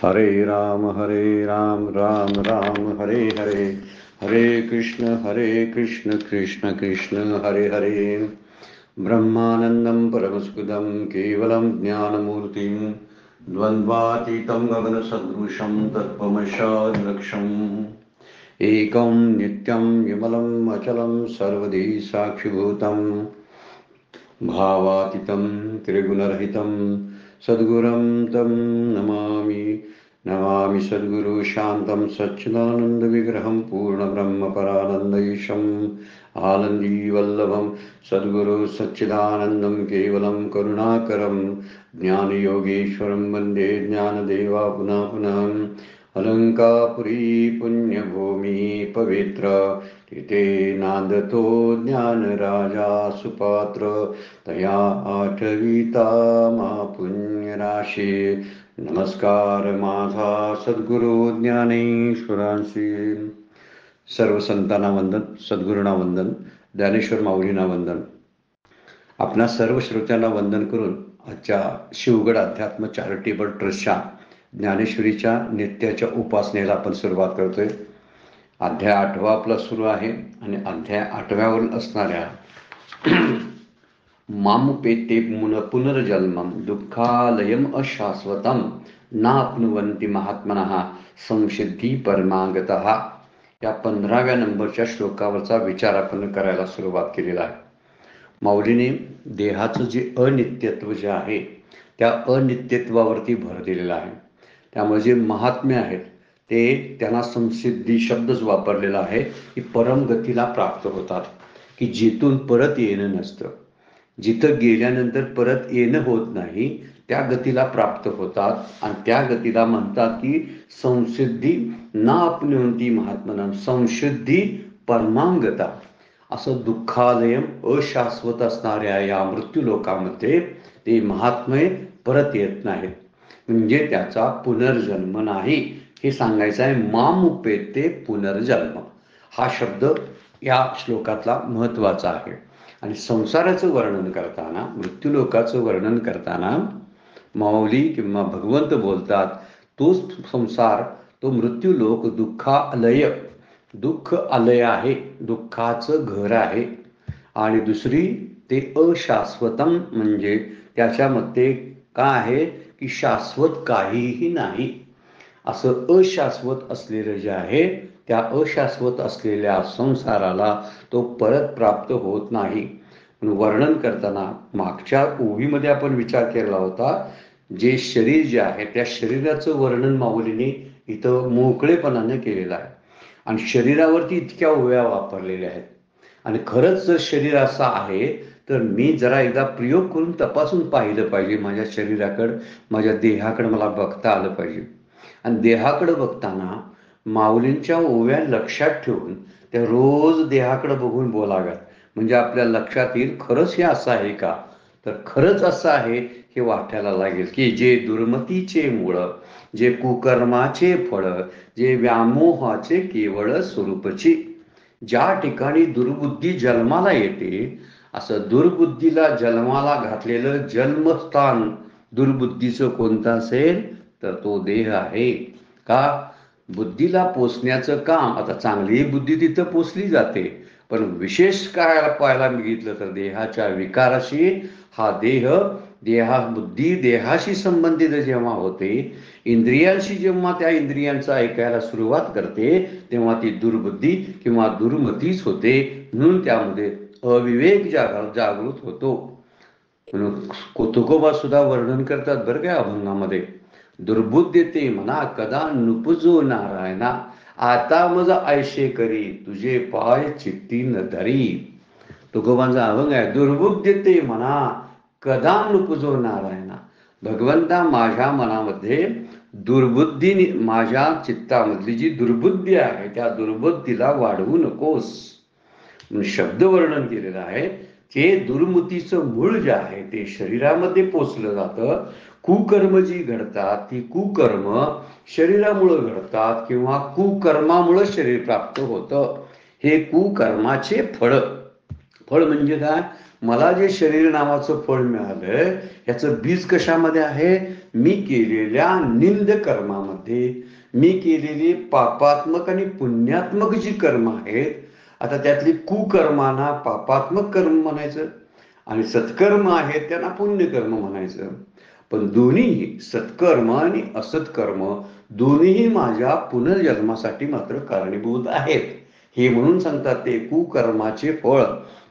हरे राम राम राम हरे हरे, हरे कृष्ण कृष्ण कृष्ण हरे हरे। ब्रह्मानंदं परमसुखदं केवलं ज्ञानमूर्तिं द्वन्द्वातीतं गगनसदृशं तत्त्वमशाद्लक्षम् एकं नित्यं विमलम् अचलं सर्वदी साक्षिभूतं भावातीतं त्रिगुणरहितं सद्गुरुं तं नमामि। नमामि सद्गुरु शान्तं सच्चिदानन्दविग्रहं पूर्णब्रह्मपरानन्दईशम् आनन्दीवल्लभं सद्गुरु सच्चिदानन्दं केवलं करुणाकरं ज्ञानयोगेश्वरं वन्दे ज्ञानदेवा पुनः पुनः। अलंकापुरी पुण्यभूमि पवित्र तिथे नांदतो ज्ञानराजा सुपात्र तया आठविता मा पुण्यराशी। नमस्कार माझा सद्गुरु ज्ञानेश्वरांशी। सर्व संतांना वंदन, सद्गुरूंना वंदन, ज्ञानेश्वर माऊलींना वंदन. आपणा सर्व श्रोत्यांना वंदन करून आजच्या शिवगड अध्यात्म चॅरिटेबल ट्रस्टच्या ज्ञानेश्वरीच्या नित्याच्या उपासनेला आपण सुरुवात करतोय. अध्याय 8वा आपला सुरू आहे आणि अध्याय 8व्यावर असणाऱ्या मामुपेते पुनर्जन्मम दुःखालयम अशाश्वतम नाप्नुवन्ति महात्मनः संसिद्धी परमागतः या 15व्या नंबरच्या श्लोकावरचा विचार आपण करायला सुरुवात केलेला आहे. माऊलीने देहाचं जे अनित्यत्व जे आहे त्या अनित्यत्वावरती भर दिलेला आहे. त्यामुळे जे महात्मे आहेत ते त्यांना संसिद्धी शब्दच वापरलेला आहे की परमगतीला प्राप्त होतात, की जिथून परत येणं नसतं, जिथं गेल्यानंतर परत येणं होत नाही त्या गतीला प्राप्त होतात. आणि त्या गतीला म्हणतात की संसिद्धी ना आपणती महात्मना संसिद्धी परमांगता. असं दुःखालयम अशाश्वत असणाऱ्या या मृत्यू लोकामध्ये ते महात्मे परत येत नाहीत, म्हणजे त्याचा पुनर्जन्म नाही हे सांगायचं आहे. मामुपेते पुनर्जन्म हा शब्द या श्लोकातला महत्वाचा आहे. आणि संसाराचं वर्णन करताना, मृत्यूलोकाचं वर्णन करताना माऊली किंवा भगवंत बोलतात तो संसार, तो मृत्यूलोक दुःखालय, दुःख आलय आहे, दुःखाचं घर आहे. आणि दुसरी ते अशाश्वतम म्हणजे त्याच्यामध्ये काय आहे की शाश्वत काहीही नाही. असं अशाश्वत असलेलं जे आहे त्या अशाश्वत असलेल्या संसाराला तो परत प्राप्त होत नाही. वर्णन करताना मागच्या ओवीमध्ये आपण विचार केला होता, जे शरीर जे आहे त्या शरीराचं वर्णन माऊलीने इथं मोकळेपणाने केलेलं आहे. आणि शरीरावरती इतक्या ओव्या वापरलेल्या आहेत. आणि खरंच जर शरीर असं आहे तर मी जरा एकदा प्रयोग करून तपासून पाहिलं पाहिजे. माझ्या शरीराकडं, माझ्या देहाकडं मला बघता आलं पाहिजे. आणि देहाकडे बघताना माऊलींच्या ओव्या लक्षात ठेवून त्या रोज देहाकडे बघून बोलाव्यात, म्हणजे आपल्या लक्षात येईल खरंच हे असं आहे का. तर खरंच असं आहे हे वाटायला लागेल की जे दुर्मतीचे मूळ, जे कुकर्माचे फळ, जे व्यामोहाचे केवळ स्वरूपची, ज्या ठिकाणी दुर्बुद्धी जन्माला येते, असं दुर्बुद्धीला जन्माला घातलेलं जन्मस्थान दुर्बुद्धीचं कोणतं असेल तर तो देह आहे. का? बुद्धीला पोचण्याचं काम, आता चांगली बुद्धी तिथं पोचली जाते, पण विशेष काय पाहायला बघितलं तर देहाच्या विकाराशी हा देह बुद्धी देहाशी संबंधित जेव्हा होते, इंद्रियांशी जेव्हा त्या इंद्रियांचा ऐकायला सुरुवात करते तेव्हा ती दुर्बुद्धी किंवा दुर्मतीच होते. म्हणून त्यामध्ये अविवेक जागृत होतो. म्हणून तुकोबा सुद्धा वर्णन करतात बरं काय अभंगामध्ये, दुर्बुद्धी ते म्हणा कदा नुपुजो नारायणा, आता मज ऐशे करी तुझे पाय चित्ती न धरी. तुकोबांचा अभंग आहे, दुर्बुद्धी ते म्हणा कदा नुपुजो नारायणा, भगवंता माझ्या मनामध्ये दुर्बुद्धी, माझ्या चित्तामधली जी दुर्बुद्धी आहे त्या दुर्बुद्धीला वाढवू नकोस. शब्द वर्णन केलेलं आहे. ते दुर्मतीचं मूळ जे आहे ते शरीरामध्ये पोचलं जातं. कुकर्म जी घडतात ती कुकर्म शरीरामुळं घडतात किंवा कुकर्मामुळं शरीर प्राप्त होतं. हे कुकर्माचे फळ म्हणजे काय, मला जे शरीर नावाचं फळ मिळालंय याचं बीज कशामध्ये आहे? मी केलेल्या निंद कर्मामध्ये. मी केलेली पापात्मक आणि पुण्यात्मक जी कर्म आहेत, आता त्यातली कुकर्मांना पापात्मक कर्म म्हणायचं आणि सत्कर्म आहेत त्यांना पुण्यकर्म म्हणायचं. पण दोन्ही सत्कर्म आणि असत्कर्म दोन्हीही माझ्या पुनर्जन्मासाठी मात्र कारणीभूत आहेत. हे म्हणून सांगतात ते कुकर्माचे फळ,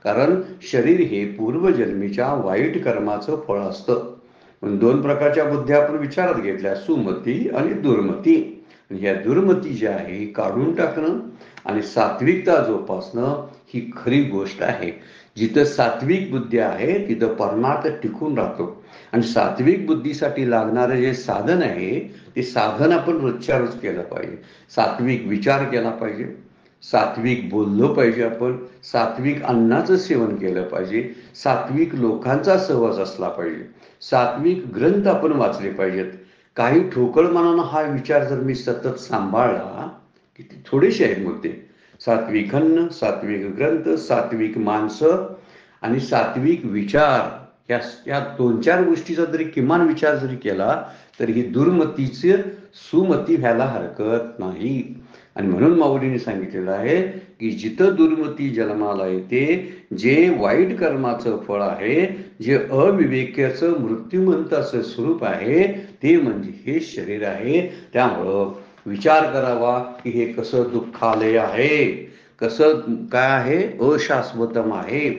कारण शरीर हे पूर्वजन्मीच्या वाईट कर्माचं फळ असतं. पण दोन प्रकारच्या बुद्धी आपण विचारात घेतल्या, सुमती आणि दुर्मती. ह्या दुर्मती ज्या आहे काढून टाकणं आणि सात्विकता जोपासणं ही खरी गोष्ट आहे. जिथं सात्विक बुद्धी आहे तिथं परमार्थ टिकून राहतो. आणि सात्विक बुद्धीसाठी लागणारं जे साधन आहे ते साधन आपण रोजच्या रोज केलं पाहिजे. सात्विक विचार केला पाहिजे, सात्विक बोललं पाहिजे, आपण सात्विक अन्नाचं सेवन केलं पाहिजे, सात्विक लोकांचा सहवास असला पाहिजे, सात्विक ग्रंथ आपण वाचले पाहिजेत. काही ठोकळ मनानं हा विचार जर मी सतत सांभाळला, किती थोडेसे आहेत मुद्दे. सात्विक अन्न, सात्विक ग्रंथ, सात्विक माणसं आणि सात्विक विचार, या दोन चार गोष्टीचा जरी किमान विचार जरी केला तर ही दुर्मतीचे सुमती व्हायला हरकत नाही. आणि म्हणून माऊलीने सांगितलेलं आहे की जिथं दुर्मती जन्माला येते, जे वाईट कर्माचं फळ आहे, जे अविवेक्याचं मृत्युमंताचं स्वरूप आहे, ते म्हणजे हे शरीर आहे. त्यामुळं विचार करावा की हे कसं दुःखालय आहे, कसं काय आहे, अशाश्वतम आहे.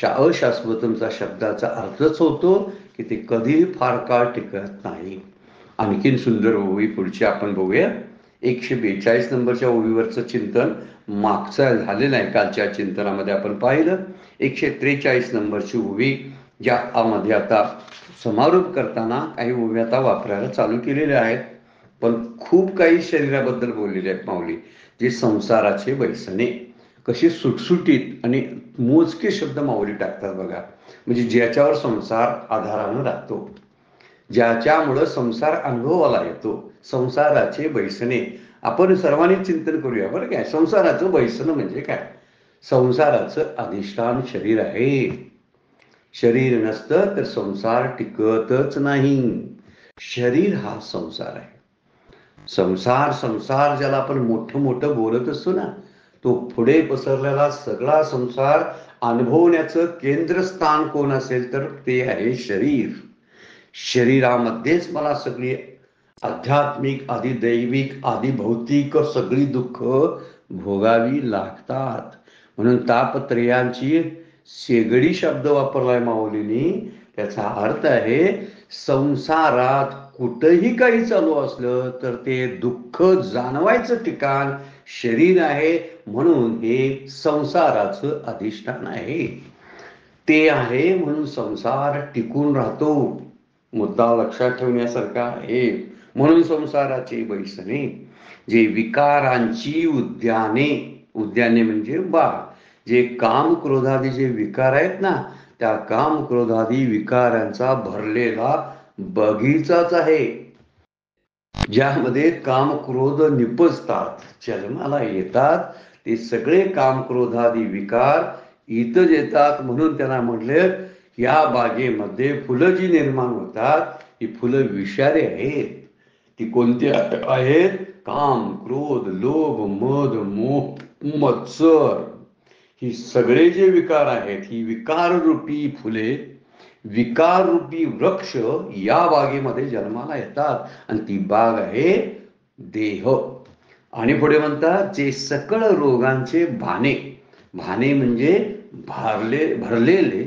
अशाश्वतमचा शब्दाचा अर्थच होतो की ते कधी फार काळ टिकत नाही. आणखीन सुंदर ओवी पुढची आपण बघूया. 142 नंबरच्या ओवीवरचं चिंतन मागचं झालेलं आहे, कालच्या चिंतनामध्ये आपण पाहिलं. 143 नंबरची ओवी, ज्यामध्ये आता समारोप करताना काही ओवी आता वापरायला चालू केलेल्या आहेत, पण खूप काही शरीराबद्दल बोललेले आहेत माऊली. जे संसाराचे व्यसने कशी सुटसुटीत आणि मोजके शब्द माऊली टाकतात बघा. म्हणजे ज्याच्यावर संसार आधारानं राहतो, ज्याच्यामुळं संसार अनुभवाला येतो, संसाराचे व्यसने. आपण सर्वांनी चिंतन करूया बरं काय. संसाराचं व्यसन म्हणजे काय? संसाराचं अधिष्ठान शरीर आहे. शरीर नसतं तर संसार टिकतच नाही. शरीर हा संसार आहे. संसार संसार ज्याला आपण मोठं मोठं बोलत असतो ना, तो पुढे पसरलेला सगळा संसार अनुभवण्याचं केंद्रस्थान कोण असेल तर ते आहे शरीर. शरीरामध्येच मला सगळी आध्यात्मिक, आधी दैविक, आधी भौतिक सगळी दुःख भोगावी लागतात. म्हणून तापत्रयांची शेगडी शब्द वापरलाय माऊलींनी. त्याचा अर्थ आहे संसारात कुठंही काही चालू असलं तर ते दुःख जाणवायचं ठिकाण शरीर आहे. म्हणून हे संसाराचं अधिष्ठान आहे, ते आहे. म्हणून संसार टिकून राहतो. मुद्दा लक्षात ठेवण्यासारखा आहे. म्हणून संसाराचे व्यसने, जे विकारांची उद्याने, उद्याने म्हणजे बाग, जे काम क्रोधादी जे विकार आहेत ना, त्या काम क्रोधादी विकारांचा भरलेला बगीचाच आहे, ज्यामध्ये काम क्रोध निपजतात, जन्माला येतात. ते सगळे काम क्रोधादी विकार इथं येतात. म्हणून त्यांना म्हटले या बागेमध्ये फुलं जी निर्माण होतात ही फुलं विषारी आहेत. ती कोणती आहेत? काम, क्रोध, लोभ, मद, मोह, मत्सर, ही सगळे जे विकार आहेत, ही विकाररूपी फुले, विकाररूपी वृक्ष या बागेमध्ये जन्माला येतात. आणि ती बाग आहे देह. आणि पुढे म्हणतात जे सकळ रोगांचे भाने, भाने म्हणजे भरलेले,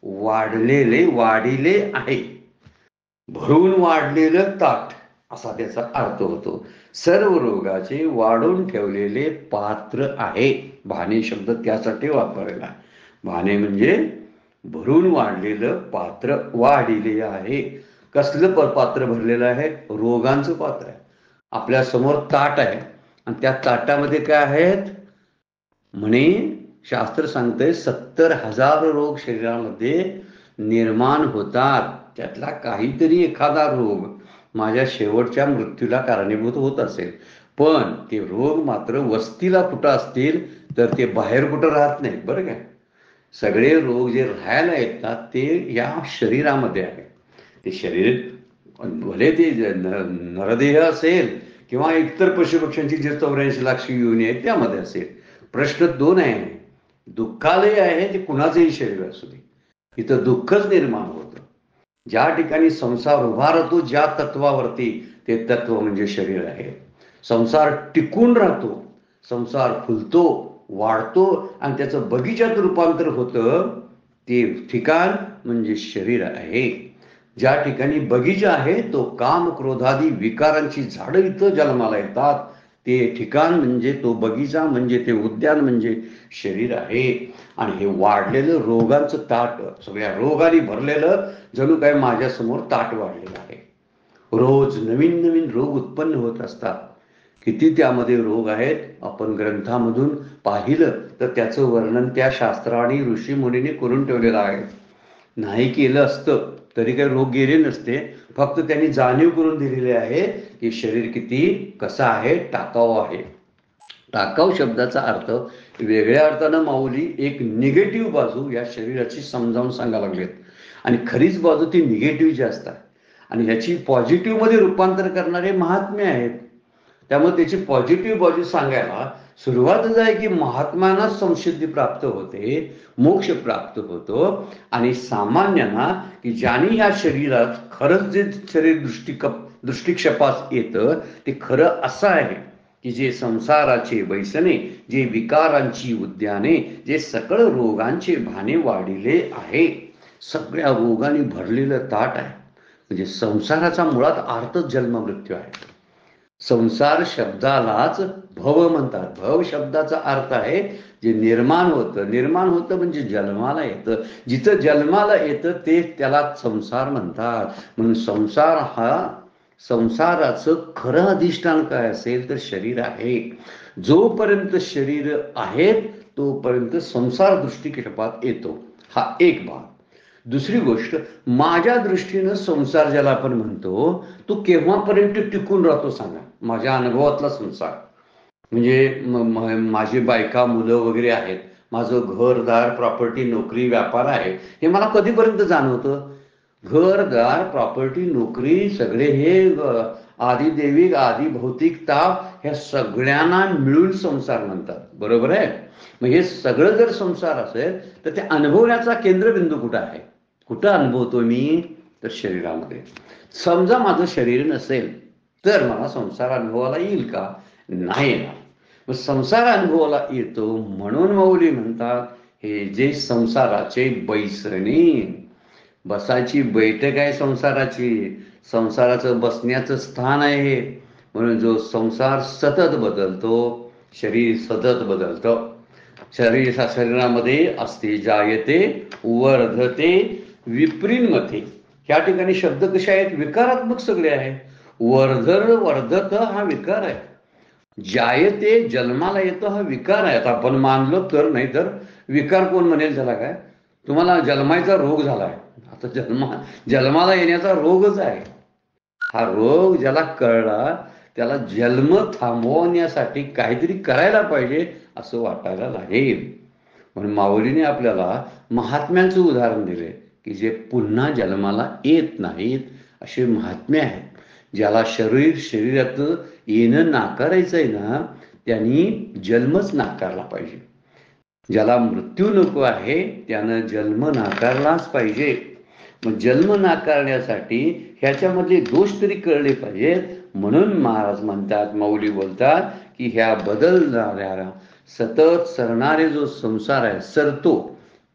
वाढलेले, वाढिले आहे, भरून वाढलेलं ताट असा त्याचा अर्थ होतो. सर्व रोगाचे वाढून ठेवलेले पात्र आहे. भाने शब्द त्यासाठी वापरला. भाने म्हणजे भरून वाढलेलं पात्र, वाढिले आहे. कसलं पात्र भरलेलं आहे? रोगांचं पात्र आहे. आपल्या समोर ताट आहे आणि त्या ताटामध्ये काय आहेत म्हणे, शास्त्र सांगतंय 70,000 रोग शरीरामध्ये निर्माण होतात. त्यातला काहीतरी एखादा रोग माझ्या शेवटच्या मृत्यूला कारणीभूत होत असेल, पण ते रोग मात्र वस्तीला कुठं असतील तर ते बाहेर कुठं राहत नाहीत बरं काय. सगळे रोग जे राहायला येतात ते या शरीरामध्ये आहे. ते शरीर भले ते नरदेह असेल किंवा इतर पशुपक्ष्यांची जे 84 लाख योनी आहेत त्यामध्ये असेल. प्रश्न दोन आहे, दुःखालय आहे ते कुणाचंही शरीर असू दे, इथं दुःखच निर्माण होतं. ज्या ठिकाणी संसार उभा राहतो ज्या तत्वावरती, ते तत्व म्हणजे शरीर आहे. संसार टिकून राहतो, संसार फुलतो, वाढतो आणि त्याचं बगीच्यात रूपांतर होतं, ते ठिकाण म्हणजे शरीर आहे. ज्या ठिकाणी बगीचा आहे तो काम क्रोधादी विकारांची झाडं इथं जन्माला येतात, ते ठिकाण म्हणजे तो बगीचा म्हणजे ते उद्यान म्हणजे शरीर आहे. आणि हे वाढलेलं रोगांचं ताट, सगळ्या रोगांनी भरलेलं जणू काय माझ्यासमोर ताट वाढलेलं आहे. रोज नवीन नवीन रोग उत्पन्न होत असतात. किती त्यामध्ये रोग आहेत आपण ग्रंथामधून पाहिलं तर त्याचं वर्णन त्या शास्त्राने ऋषीमुनीने करून ठेवलेलं आहे. नाही केलं असतं तरी काही रोग गेले नसते, फक्त त्यांनी जाणीव करून दिलेली आहे की शरीर किती कसं आहे, टाकाऊ आहे. टाकाऊ शब्दाचा अर्थ वेगळ्या अर्थानं माऊली एक निगेटिव्ह बाजू या शरीराची समजावून सांगायला लागलेत. आणि खरीच बाजू ती निगेटिव्ह जास्त आहे आणि ह्याची पॉझिटिव्ह मध्ये रूपांतर करणारे महात्मे आहेत. त्यामुळे त्याची पॉझिटिव्ह बाजू सांगायला सुरुवातच आहे की महात्म्यांना संसिद्धी प्राप्त होते, मोक्ष प्राप्त होतो. आणि सामान्यांना की ज्यांनी ह्या शरीरात खरंच जे शरीर दृष्टिक्षेपास येतं ते खरं असं आहे की जे संसाराचे व्यसने, जे विकारांची उद्याने, जे सकळ रोगांचे भाने वाढिले आहे, सगळ्या रोगांनी भरलेलं ताट आहे. म्हणजे संसाराचा मुळात अर्थच जन्म मृत्यू आहे. संसार शब्दालाच भव म्हणतात. भव शब्दाचा अर्थ आहे जे निर्माण होतं. निर्माण होतं म्हणजे जन्माला येतं. जिथं जन्माला येतं ते त्याला संसार म्हणतात. म्हणून संसार हा, संसाराचं खरं अधिष्ठान काय असेल तर शरीर आहे. जोपर्यंत शरीर आहे तोपर्यंत संसार दृष्टिक्षेपात येतो. हा एक भाग. दुसरी गोष्ट, माझ्या दृष्टीनं संसार ज्याला आपण म्हणतो तो केव्हापर्यंत टिकून राहतो सांगा. माझ्या अनुभवातला संसार म्हणजे माझी बायका मुलं वगैरे आहेत, माझं घरदार प्रॉपर्टी नोकरी व्यापार आहे, हे मला कधीपर्यंत जाणवतं. घरदार प्रॉपर्टी नोकरी सगळे हे आधी दैविक आधी भौतिकता ह्या सगळ्यांना मिळून संसार म्हणतात. बरोबर आहे. मग हे सगळं जर संसार असेल तर ते अनुभवण्याचा केंद्रबिंदू कुठं आहे? कुठं अनुभवतो मी तर शरीरामध्ये. समजा माझं शरीर नसेल तर मला संसार अनुभवाला येईल का? नाही येणार. मग संसार अनुभवाला येतो म्हणून माऊली म्हणतात हे जे संसाराचे बैसणे, बसायची बैठक आहे संसाराची, संसाराचं बसण्याचं स्थान आहे. म्हणून जो संसार सतत बदलतो, शरीर सतत बदलतं. शरीरामध्ये असते जायते वर्धते विप्रीन्मते. ह्या ठिकाणी शब्द कसे आहेत? विकारात्मक सगळे आहे. वर्धत हा विकार आहे. जायते जन्माला येतो हा विकार आहे. आता आपण मानलो तर, नाही तर विकार कोण म्हणेल त्याला? काय तुम्हाला जन्मायचा रोग झालाय, आता जन्माला येण्याचा रोगच आहे. हा रोग ज्याला कळला त्याला जन्म थांबवण्यासाठी काहीतरी करायला पाहिजे असं वाटायला लागेल. म्हणून माऊलीने आपल्याला महात्म्यांचं उदाहरण दिले की जे पुन्हा जन्माला येत नाहीत असे महात्मे आहेत. ज्याला शरीरात येणं नाकारायचं आहे ना त्यांनी जन्मच नाकारला पाहिजे. ज्याला मृत्यू नको आहे त्यानं जन्म नाकारलाच पाहिजे. मग जन्म नाकारण्यासाठी ह्याच्यामधले दोष तरी कळले पाहिजेत. म्हणून महाराज म्हणतात, माऊली बोलतात की ह्या बदलणाऱ्या सतत सरणारे जो संसार आहे,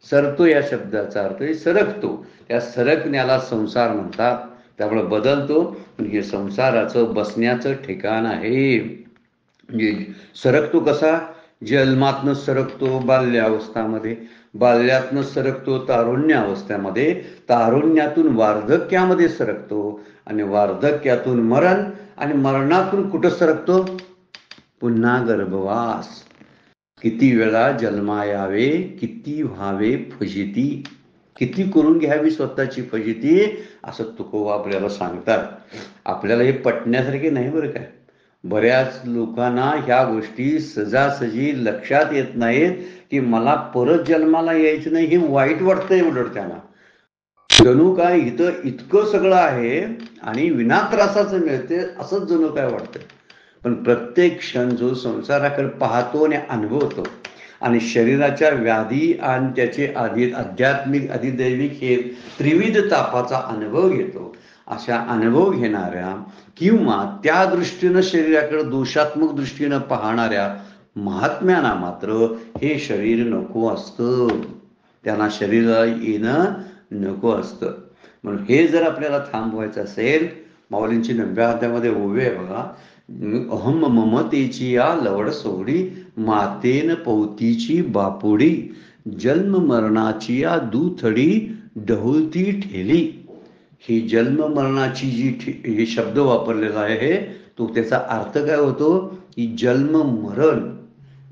सरतो या शब्दाचा अर्थ सरकतो, त्या सरकण्याला संसार म्हणतात. त्यामुळे बदलतो. हे संसाराचं बसण्याचं ठिकाण आहे. म्हणजे सरकतो कसा? जन्मातनं सरकतो बाल्यावस्थामध्ये, बाल्यातनं सरकतो तारुण्य अवस्थेमध्ये, तारुण्यातून वार्धक्यामध्ये सरकतो आणि वार्धक्यातून मरण, आणि मरणातून कुठं सरकतो? पुन्हा गर्भवास. किती वेळा जन्मा यावे, किती व्हावे फजिती, किती करून घ्यावी स्वतःची फजिती, असं तुकोबा आपल्याला सांगतात. आपल्याला हे पटण्यासारखे नाही बरं काय. बऱ्याच लोकांना ह्या गोष्टी सहजासहजी लक्षात येत नाहीत की मला परत जन्माला यायचं नाही, हे वाईट वाटतंय उलट त्यांना. जणू काय इथं इतकं सगळं आहे आणि विनात्रासाचं मिळते असंच जणू काय वाटतंय. पण प्रत्येक क्षण जो संसाराकडे पाहतो आणि अनुभवतो आणि शरीराच्या व्याधी आणि त्याचे आध्यात्मिक अधिदैविक हे त्रिविध तापाचा अनुभव घेतो, अशा अनुभव घेणाऱ्या किंवा त्या दृष्टीनं शरीराकडे दोषात्मक दृष्टीनं पाहणाऱ्या महात्म्यांना मात्र हे शरीर नको असतं, त्यांना शरीराला येणं नको असतं. म्हणून हे जर आपल्याला थांबवायचं असेल, माऊलींची 9व्या अध्यायामध्ये ओवी आहे बघा, अहम ममतेची या लवड सोडी, मातेन पौतीची बापुडी, जन्म मरणाची या दुथडी, ढवळती ठेली. ही जन्म मरणाची हे शब्द वापरलेला आहे, तो त्याचा अर्थ काय होतो की जन्म मरण,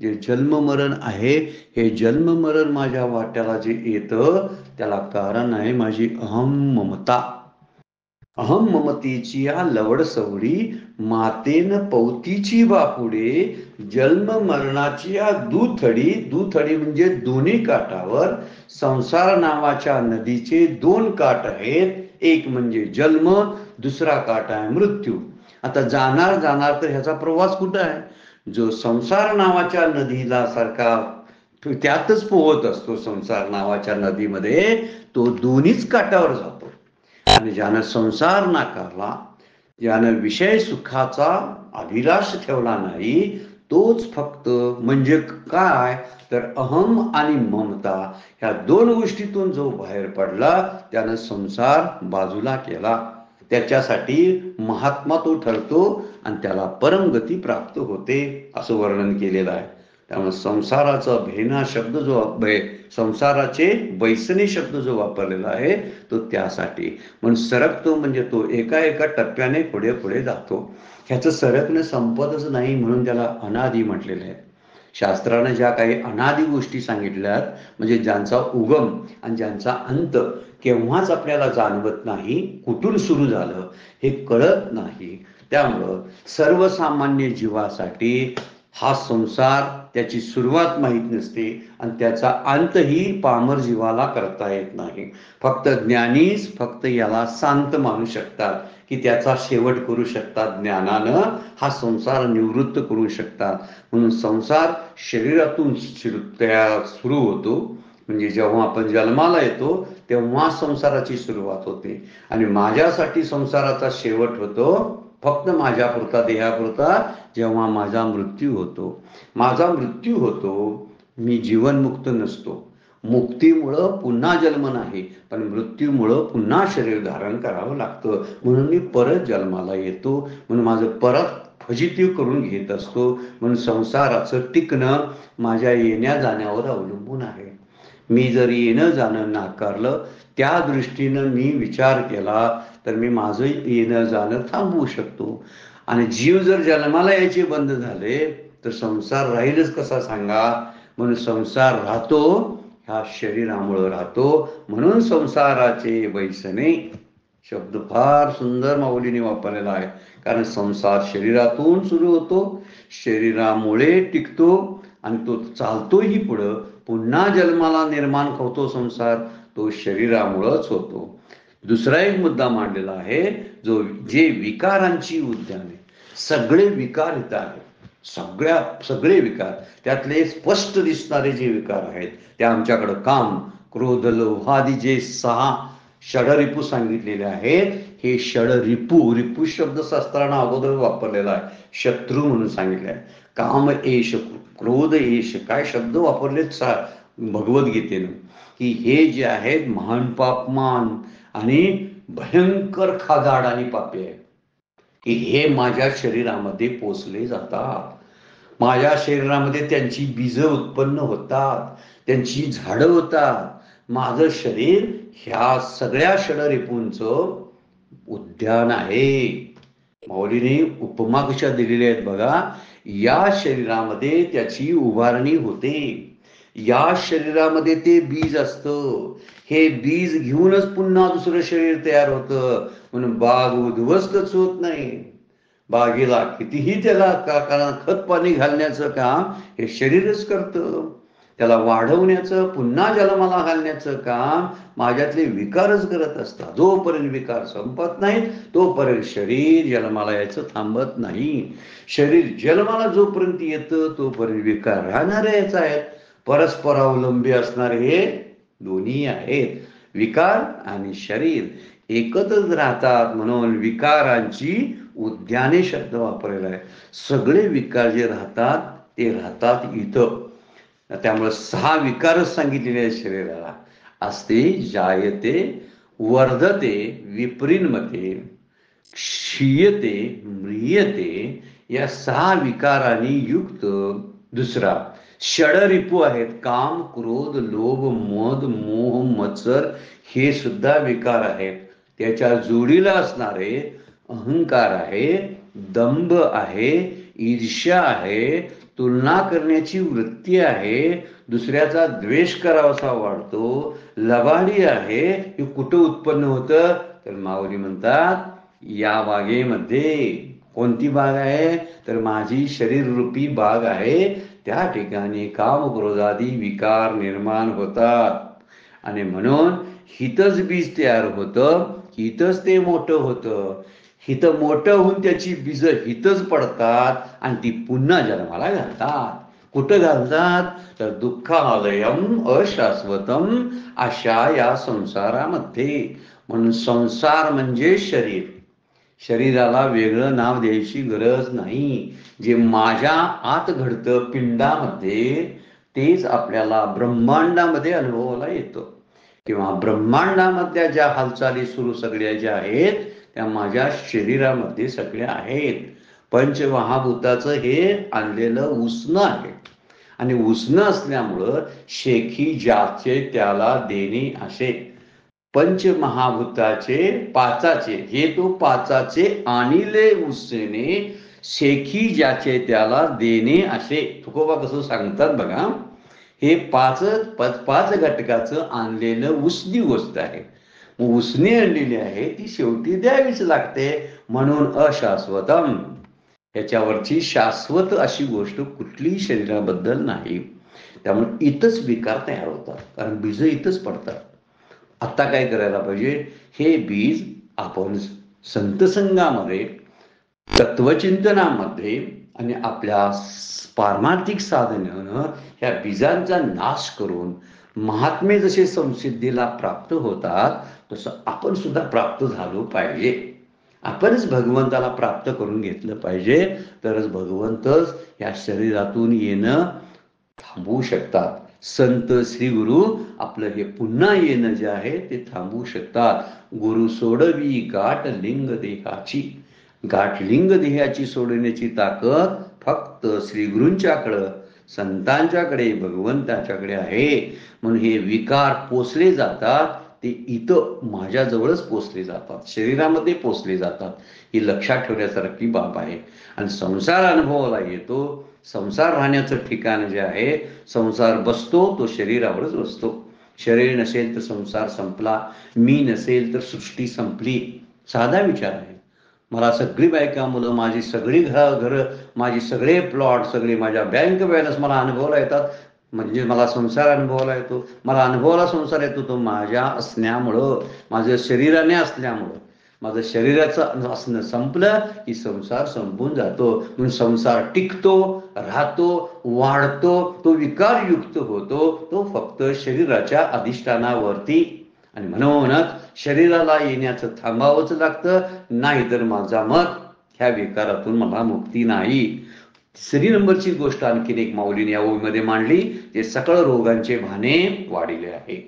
जे जन्म मरण आहे, हे जन्म मरण माझ्या वाट्याला जे येतं त्याला कारण आहे माझी अहम ममता. अहम ममतेची या लवड सवडी, मातेन पौतीची बापुडे, जन्म मरणाची या दुथडी. दुथडी म्हणजे दोन्ही काठावर संसार नावाच्या नदीचे 2 काठ आहेत, एक म्हणजे जन्म, दुसरा काठ आहे मृत्यू. आता जाणार तर ह्याचा प्रवास कुठं आहे? जो संसार नावाच्या नदीला सारखा त्यातच पोहत असतो, संसार नावाच्या नदीमध्ये तो दोन्हीच काठावर जातो. आणि ज्यानं संसार नाकारला, ज्यानं विषय सुखाचा अभिलाष ठेवला नाही, तोच फक्त म्हणजे काय तर अहम आणि ममता ह्या 2 गोष्टीतून जो बाहेर पडला त्यानं संसार बाजूला केला. त्याच्यासाठी महात्मा तो ठरतो आणि त्याला परमगती प्राप्त होते असं वर्णन केलेलं आहे. त्यामुळे संसाराचा भेना शब्द जो संसाराचे बैसने शब्द जो वापरलेला आहे तो त्यासाठी. म्हणून सरकतो म्हणजे तो एका टप्प्याने पुढे पुढे जातो. ह्याचं सरकणं संपतच नाही, म्हणून त्याला अनादी म्हटलेलं आहे. शास्त्राने ज्या काही अनादी गोष्टी सांगितल्यात, म्हणजे ज्यांचा उगम आणि ज्यांचा अंत केव्हाच आपल्याला जाणवत नाही, कुठून सुरू झालं हे कळत नाही. त्यामुळं सर्वसामान्य जीवासाठी हा संसार, त्याची सुरुवात माहीत नसते आणि त्याचा अंतही पामर जीवाला करता येत नाही. फक्त ज्ञानीच फक्त याला शांत मानू शकतात की त्याचा शेवट करू शकतात, ज्ञानानं हा संसार निवृत्त करू शकतात. म्हणून संसार शरीरातून सुरू होतो, म्हणजे जेव्हा आपण जन्माला येतो तेव्हा संसाराची सुरुवात होते आणि माझ्यासाठी संसाराचा शेवट होतो फक्त माझ्यापुरता, देहापुरता, जेव्हा माझा मृत्यू होतो. माझा मृत्यू होतो, मी जीवनमुक्त नसतो. मुक्तीमुळं पुन्हा जन्म नाही, पण मृत्यूमुळं पुन्हा शरीर धारण करावं लागतं, म्हणून मी परत जन्माला येतो. म्हणून माझं परत फजिती करून घेत असतो. म्हणून संसाराचं टिकणं माझ्या येण्या जाण्यावर अवलंबून आहे. मी जर येणं जाणं नाकारलं, त्या दृष्टीनं मी विचार केला तर मी माझं येणं जाणं थांबवू शकतो. आणि जीव जर जन्माला यायचे बंद झाले तर संसार राहीलच कसा सांगा. म्हणून संसार राहतो ह्या शरीरामुळं राहतो. म्हणून संसाराचे वैसने शब्द फार सुंदर माऊलीने वापरलेला आहे. कारण संसार शरीरातून सुरू होतो, शरीरामुळे टिकतो आणि तो चालतोही पुढं. पुन्हा जन्माला निर्माण होतो संसार, तो शरीरामुळंच होतो. दुसरा एक मुद्दा मांडलेला आहे, जे विकारांची उद्याने, सगळे विकार इथं आहेत. सगळे विकार, त्यातले स्पष्ट दिसणारे जे विकार आहेत ते आमच्याकडं काम, क्रोध, लोभादी जे 6 षडरिपू सांगितलेले आहेत, हे षडरिपू, रिपू शब्द शास्त्रानं अगोदर वापरलेला आहे, शत्रू म्हणून सांगितले आहे. काम एश, क्रोध एश, काय शब्द वापरलेत भगवद्गीतेनं, की हे जे आहेत महान पापमान आणि भयंकर खादाड आणि पापी आहेत, की हे माझ्या शरीरामध्ये पोचले जातात. माझ्या शरीरामध्ये त्यांची बीज उत्पन्न होतात, त्यांची झाडं होतात. माझं शरीर ह्या सगळ्या षडरिपूंचं उद्यान आहे. माऊलीने उपमा कशा दिलेल्या आहेत बघा. या शरीरामध्ये त्याची उभारणी होते, या शरीरामध्ये ते बीज असतं, हे बीज घेऊनच पुन्हा दुसरं शरीर तयार होतं. म्हणून बाग उद्ध्वस्तच होत नाही. बागेला कितीही त्याला खत पाणी घालण्याचं काम हे शरीरच करतं. त्याला वाढवण्याचं, पुन्हा जन्माला घालण्याचं काम माझ्यातले विकारच करत असतात. जोपर्यंत विकार संपत नाहीत तोपर्यंत शरीर जन्माला यायचं थांबत नाही. शरीर जन्माला जोपर्यंत येतं तोपर्यंत विकार राहणारेच आहेत. परस्परावलंबी असणारे हे दोन्ही आहेत. विकार आणि शरीर एकत्रच राहतात, म्हणून विकारांची उद्याने शब्द वापरलेला आहे. सगळे विकार जे राहतात ते राहतात इथं. त्यामुळे 6 विकारच सांगितलेले आहेत शरीराला. अस्ति जायते वर्धते विपरिणमते क्षीयते म्रियते, या 6 विकारांनी युक्त दुसरा षडरिपू आहेत. काम, क्रोध, लोभ, मद, मोह, मत्सर हे सुद्धा विकार आहेत. त्याच्या जोडीला असणारे अहंकार आहे, दंभ आहे, ईर्ष्या आहे, तुलना करण्याची वृत्ती आहे, दुसऱ्याचा द्वेष करावासा वाटतो, लबाडी आहे. हे कुठं उत्पन्न होतं तर माऊली म्हणतात या बागेमध्ये. कोणती बाग आहे तर माझी शरीररूपी बाग आहे. त्या ठिकाणी काम क्रोधादी विकार निर्माण होतात आणि म्हणून हितच बीज तयार होतं, हितच ते मोठं होतं. हित मोठं होऊन त्याची बीज हितच पडतात आणि ती पुन्हा जन्माला घालतात. कुठं घालतात तर दुःखालयम अशाश्वतम, अशा या संसारामध्ये. म्हणून संसार म्हणजे शरीर. शरीराला वेगळं नाव द्यायची गरज नाही. जे माझ्या आत घडतं पिंडामध्ये तेच आपल्याला ब्रह्मांडामध्ये अनुभवाला येतं. किंवा ब्रह्मांडामधल्या ज्या हालचाली सुरू सगळ्या ज्या आहेत त्या माझ्या शरीरामध्ये सगळ्या आहेत. पंचमहाभूताचं हे आणलेलं उष्ण आहे आणि उष्ण असल्यामुळं शेखी ज्याचे त्याला देणे असे. पंचमहाभूताचे पाचाचे, हे तो पाचाचे आणिले उसने, शेखी ज्याचे त्याला देणे असे. तुकोबा कसं सांगतात बघा. हे पाच घटकाचं आणलेलं उसनी गोष्ट आहे. मग उसने आणलेली आहे ती शेवटी द्यावीच लागते. म्हणून अशाश्वतम, याच्यावरची शाश्वत अशी गोष्ट कुठलीही शरीराबद्दल नाही. त्यामुळे इथंच विकार तयार होतात, कारण बीज इथंच पडतात. आता काय करायला पाहिजे, हे बीज आपण संतसंगामध्ये, तत्वचिंतनामध्ये आणि आपल्या पारमार्थिक साधनेनं ह्या बीजांचा नाश करून महात्मे जसे संसिद्धीला प्राप्त होतात तसं आपण सुद्धा प्राप्त झालो पाहिजे. आपणच भगवंताला प्राप्त करून घेतलं पाहिजे, तरच भगवंतच या शरीरातून येणं थांबवू शकतात. संत श्री गुरु आपलं हे पुन्हा येणं जे आहे ते थांबवू शकतात. गुरु सोडवी गाठ लिंग देहाची. गाठ लिंग देहाची सोडण्याची ताकद फक्त श्री गुरूंच्याकडं, संतांच्याकडे, भगवंताच्याकडे आहे. म्हणून हे विकार पोचले जातात ते इथं माझ्याजवळच पोचले जातात, शरीरामध्ये पोचले जातात. ही लक्षात ठेवण्यासारखी बाब आहे. आणि संसार अनुभवाला येतो. संसार राहण्याचं ठिकाण जे आहे, संसार बसतो तो शरीरावरच बसतो. शरीर नसेल तर संसार संपला, मी नसेल तर सृष्टी संपली. साधा विचार आहे. मला सगळी बायका मुलं, माझी सगळी घरं, माझी सगळे प्लॉट, सगळे माझ्या बँक बॅलन्स मला अनुभवाला येतात. म्हणजे मला संसार अनुभवाला येतो. मला अनुभवाला संसार येतो तो माझ्या असण्यामुळं, माझं शरीराने असल्यामुळं. माझं शरीराचं असणं संपलं की संसार संपून जातो. म्हणून संसार टिकतो, राहतो, वाढतो, तो विकारयुक्त होतो तो फक्त शरीराच्या अधिष्ठानावरती. आणि म्हणूनच शरीराला येण्याचं थांबावंच लागतं, नाहीतर माझा मत ह्या विकारातून मला मुक्ती नाही. 3 नंबरची गोष्ट आणखीन एक माऊलीने या ओळीमध्ये मांडली, ते सकळ रोगांचे भाने वाढिले आहे.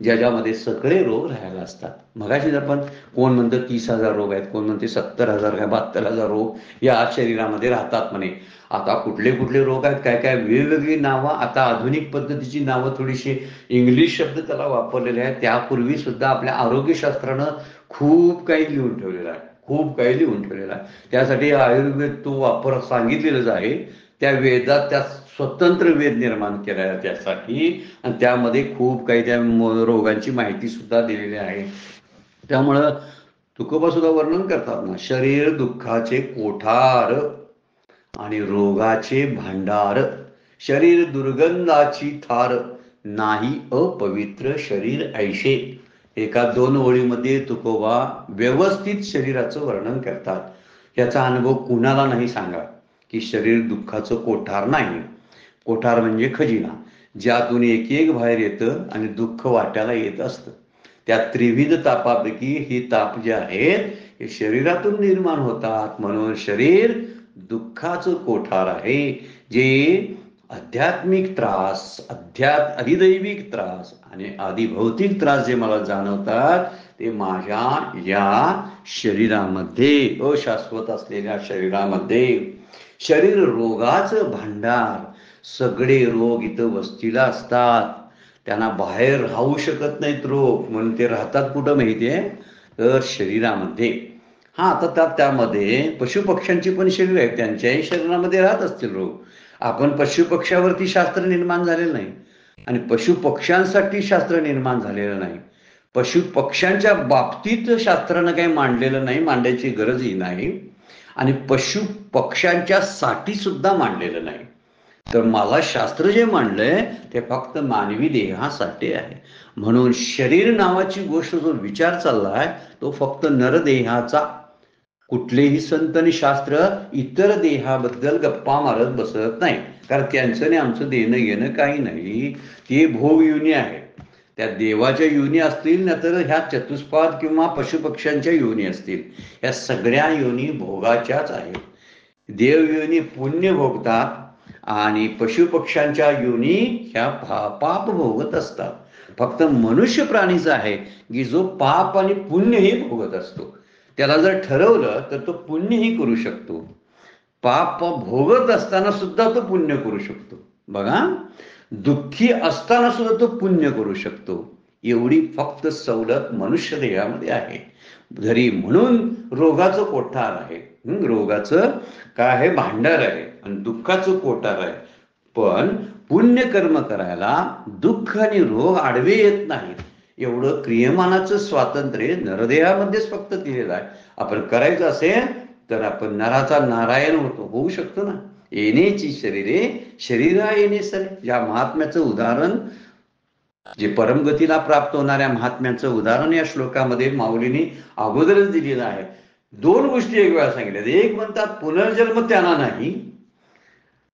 ज्याच्यामध्ये सगळे रोग राहायला असतात. मगाशी आपण कोण म्हणतं 30,000 रोग आहेत, कोण म्हणते 70,000 काय 72,000 रोग या शरीरामध्ये राहतात म्हणे. आता कुठले कुठले रोग आहेत, काय काय वेगवेगळी नावं, आता आधुनिक पद्धतीची नावं, थोडीशी इंग्लिश शब्द त्याला वापरलेले आहेत. त्यापूर्वी सुद्धा आपल्या आरोग्यशास्त्रानं खूप काही लिहून ठेवलेलं आहे, खूप काही लिहून ठेवलेलं आहे. त्यासाठी आयुर्वेद तो वापर सांगितलेलंच आहे. त्या वेदात त्या स्वतंत्र वेद निर्माण केला आहे त्यासाठी, आणि त्यामध्ये खूप काही त्या रोगांची माहिती सुद्धा दिलेली आहे. त्यामुळं तुकोबा सुद्धा वर्णन करतात ना, शरीर दुःखाचे कोठार आणि रोगाचे भांडार, शरीर दुर्गंधाची थार, नाही अपवित्र शरीर ऐशे. एका दोन ओळीमध्ये तुकोबा व्यवस्थित शरीराचं वर्णन करतात. याचा अनुभव कुणाला नाही सांगा की शरीर दुःखाचं कोठार नाही. कोठार म्हणजे खजिना, ज्यातून एक एक बाहेर येतं आणि दुःख वाट्याला येत असतं. त्या त्रिविध तापापैकी ही ताप जे आहेत हे शरीरातून निर्माण होतात. म्हणून शरीर दुःखाचं कोठार आहे. जे आध्यात्मिक त्रास, अधिदैविक त्रास आणि आदिभौतिक त्रास जे मला जाणवतात ते माझ्या या शरीरामध्ये, अशाश्वत असलेल्या शरीरामध्ये. शरीर रोगाचं भांडार, सगळे रोग इथं वस्तीला असतात. त्यांना बाहेर राहू शकत नाहीत रोग, म्हणून ते राहतात कुठं माहितीये, तर शरीरामध्ये. हा, आता त्यामध्ये पशुपक्ष्यांची पण शरीर आहे, त्यांच्याही शरीरामध्ये राहत असतील रोग. आपण पशुपक्ष्यावरती शास्त्र निर्माण झालेलं नाही आणि पशुपक्ष्यांसाठी शास्त्र निर्माण झालेलं नाही. पशुपक्ष्यांच्या बाबतीत शास्त्रानं काही मांडलेलं नाही, मांडायची गरजही नाही, आणि पशुपक्ष्यांच्या साठी सुद्धा मांडलेलं नाही. तर मला शास्त्र जे मांडलंय ते फक्त मानवी देहासाठी आहे. म्हणून शरीर नावाची गोष्ट जो विचार चाललाय तो फक्त नरदेहाचा. कुठलेही संत आणि शास्त्र इतर देहाबद्दल गप्पा मारत बसत नाही, कारण त्यांचं आणि आमचं देणं घेणं काही नाही. ते भोगयुनी आहे. त्या देवाच्या योनी असतील ना, तर ह्या चतुष्पाद किंवा पशुपक्ष्यांच्या योनी असतील, ह्या सगळ्या योनी भोगाच्याच आहेत. देव योनी पुण्य भोगतात आणि पशुपक्ष्यांच्या योनी ह्या पाप भोगत असतात. फक्त मनुष्य प्राणीचा आहे की जो पाप आणि पुण्यही भोगत असतो. त्याला जर ठरवलं तर तो पुण्यही करू शकतो. पाप भोगत असताना सुद्धा तो पुण्य करू शकतो. बघा, दुःखी असताना सुद्धा तो पुण्य करू शकतो. एवढी फक्त सवलत मनुष्य देहामध्ये आहे. जरी म्हणून रोगाचं कोठार आहे, रोगाचं काय आहे, भांडार आहे, आणि दुःखाचं कोठार आहे. पण पुण्यकर्म करायला दुःख आणि रोग आडवे येत नाहीत. एवढं क्रियमानाचं स्वातंत्र्य नरदेहामध्येच फक्त दिलेलं आहे. आपण करायचं असेल तर आपण नराचा नारायण होऊ शकतो ना. येण्याची शरीरे शरीरा येणे सरे, या महात्म्याचं उदाहरण, जे परमगतीला प्राप्त होणाऱ्या महात्म्याचं उदाहरण या श्लोकामध्ये माऊलीने अगोदरच दिलेलं आहे. दोन गोष्टी एक वेळा सांगितल्या. एक म्हणतात पुनर्जन्म त्यांना नाही,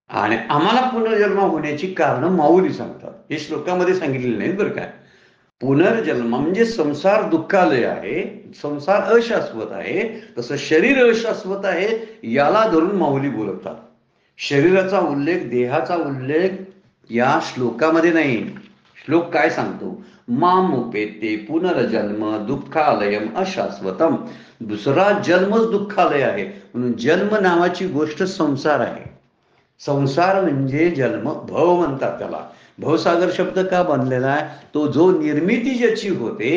आणि आम्हाला पुनर्जन्म होण्याची कारण माऊली सांगतात. हे श्लोकामध्ये सांगितलेलं नाही बरं काय. पुनर्जन्म म्हणजे संसार दुःखालय आहे, संसार अशाश्वत आहे, तसं शरीर अशाश्वत आहे, याला धरून माऊली बोलतात. शरीराचा उल्लेख, देहाचा उल्लेख या श्लोकामध्ये नाही. श्लोक काय सांगतो, माम उपेते पुनर्जन्म दुःखालयम अशाश्वतम. दुसरा जन्मच दुःखालय आहे. म्हणून जन्म नावाची गोष्ट संसार आहे. संसार म्हणजे जन्म, भव म्हणतात त्याला. भवसागर शब्द का बनलेला आहे, तो जो निर्मिती ज्याची होते,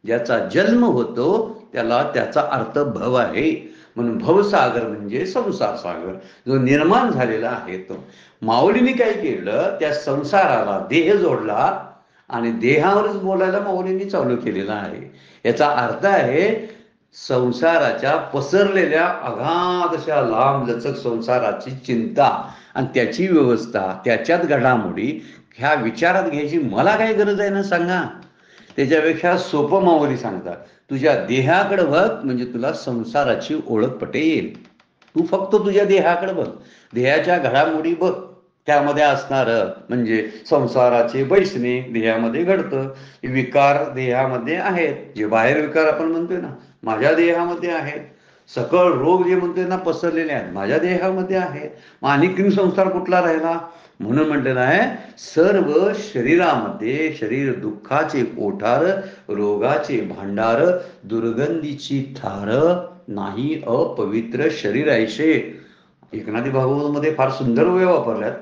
ज्याचा जन्म होतो, त्याला त्याचा अर्थ भव आहे. म्हणून भवसागर म्हणजे संसार सागर, जो निर्माण झालेला आहे तो. माऊलीने काय केलं, त्या संसाराला देह जोडला आणि देहावरच बोलायला माऊलींनी चालू केलेला आहे. याचा अर्थ आहे संसाराच्या पसरलेल्या अगाध अशा लांब लचक संसाराची चिंता आणि त्याची व्यवस्था, त्याच्यात घडामोडी ह्या विचारात घ्यायची मला काय गरज आहे ना सांगा. त्याच्यापेक्षा सोपं माऊली सांगतात, तुझ्या देहाकडे बघ म्हणजे तुला संसाराची ओळख पटेल. तू फक्त तुझ्या देहाकडे बघ, देहाच्या घडामोडी बघ, त्यामध्ये असणार म्हणजे संसाराचे बैसणे देहामध्ये घडतं, विकार देहामध्ये आहेत, जे बाहेर विकार आपण म्हणतोय ना माझ्या देहामध्ये आहेत, सकळ रोग जे म्हणतोय ना पसरलेले आहेत माझ्या देहामध्ये आहेत. मग आणखीन संसार कुठला राहिला. म्हणून म्हटलेलं आहे सर्व शरीरामध्ये शरीर दुःखाचे कोठार, रोगाचे भांडार, दुर्गंधीची थार, नाही अपवित्र शरीर ऐशे. एकनाथी भागवतमध्ये फार सुंदर वेळ वापरल्यात.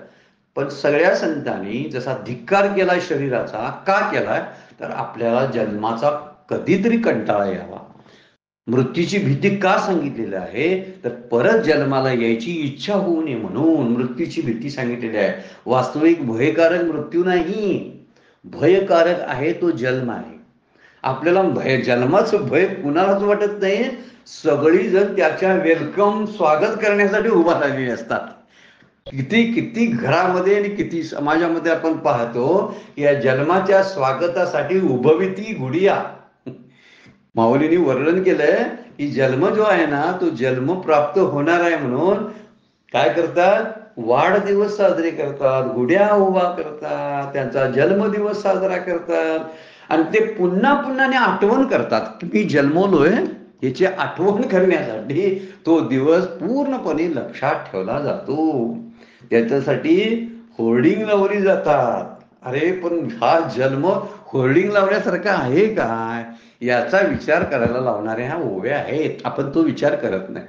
पण सगळ्या संतांनी जसा धिक्कार केलाय शरीराचा, का केलाय तर आपल्याला जन्माचा कधीतरी कंटाळा यावा. मृत्यूची भीती का सांगितलेली आहे तर परत जन्माला यायची इच्छा होऊ नये म्हणून मृत्यूची भीती सांगितलेली आहे. वास्तविक भयकारक मृत्यू नाही, भयकारक आहे तो जन्म आहे. आपल्याला जन्माचं भय कुणालाच वाटत नाही. सगळी जण त्याच्या वेलकम स्वागत करण्यासाठी उभा राहिलेली असतात. किती किती घरामध्ये आणि किती समाजामध्ये आपण पाहतो या जन्माच्या स्वागतासाठी उभविती गुडिया. माऊलींनी वर्णन केलंय की जन्म जो आहे ना तो जन्म प्राप्त होणार आहे म्हणून काय करतात, वाढदिवस साजरे करतात, गुड्या उभा करतात, त्यांचा जन्मदिवस साजरा करतात आणि ते पुन्हा पुन्हा आठवण करतात की मी जन्मलोय याची आठवण करण्यासाठी तो दिवस पूर्णपणे लक्षात ठेवला जातो. त्याच्यासाठी होर्डिंग लावली जातात. अरे पण हा जन्म होर्डिंग लावण्यासारखा आहे काय याचा विचार करायला लावणाऱ्या ह्या ओव्या आहेत. आपण तो विचार करत नाही.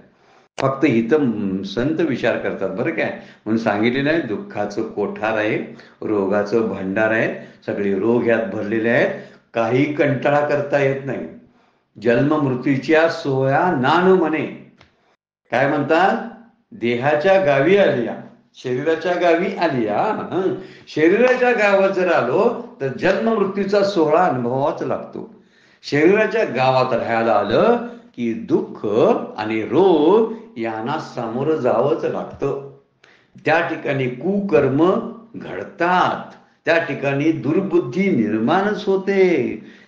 फक्त इथं संत विचार करतात बरं काय. म्हणून सांगितलेलं आहे दुःखाचं कोठार आहे, रोगाचं भांडार आहे, सगळे रोग यात भरलेले आहेत, काही कंटाळा करता येत नाही. जन्म मृत्यूच्या सोया नान म्हणे. काय म्हणतात, देहाच्या गावी आलिया, शरीराच्या गावी आलिया. शरीराच्या गावात जर आलो तर जन्म मृत्यूचा सोहळा अनुभवाच लागतो. शरीराच्या गावात राहायला आलं की दुःख आणि रोग यांना सामोरं जावंच लागतं. त्या ठिकाणी कुकर्म घडतात, त्या ठिकाणी दुर्बुद्धी निर्माणच होते.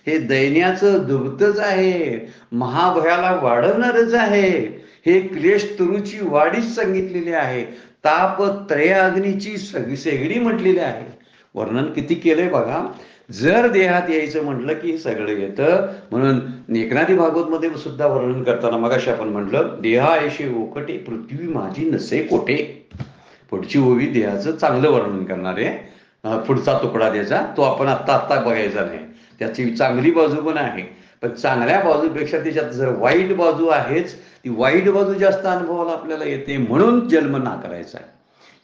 हे दैन्याचं दुबतच आहे, महाभयाला वाढवणारच आहे. हे क्लेश तरुची वाढीच सांगितलेली आहे, ताप त्रयाग्नीची शेगडी म्हटलेली आहे. वर्णन किती केलंय बघा. जर देहात यायचं म्हटलं की हे सगळं येतं. म्हणून एकनाथी भागवत मध्ये सुद्धा वर्णन करताना मगाशी आपण म्हटलं देहा ऐशी ओकटे पृथ्वी माझी नसे कोठे. पुढची ओवी देहाचं चांगलं वर्णन करणार आहे. पुढचा तुकडा द्यायचा तो आपण आत्ता बघायचा नाही. त्याची चांगली बाजू पण आहे, पण चांगल्या बाजूपेक्षा त्याच्यात जर वाईट बाजू आहेच, ती वाईट बाजू जास्त अनुभवाला आपल्याला येते. म्हणून जन्म नाकारायचा आहे.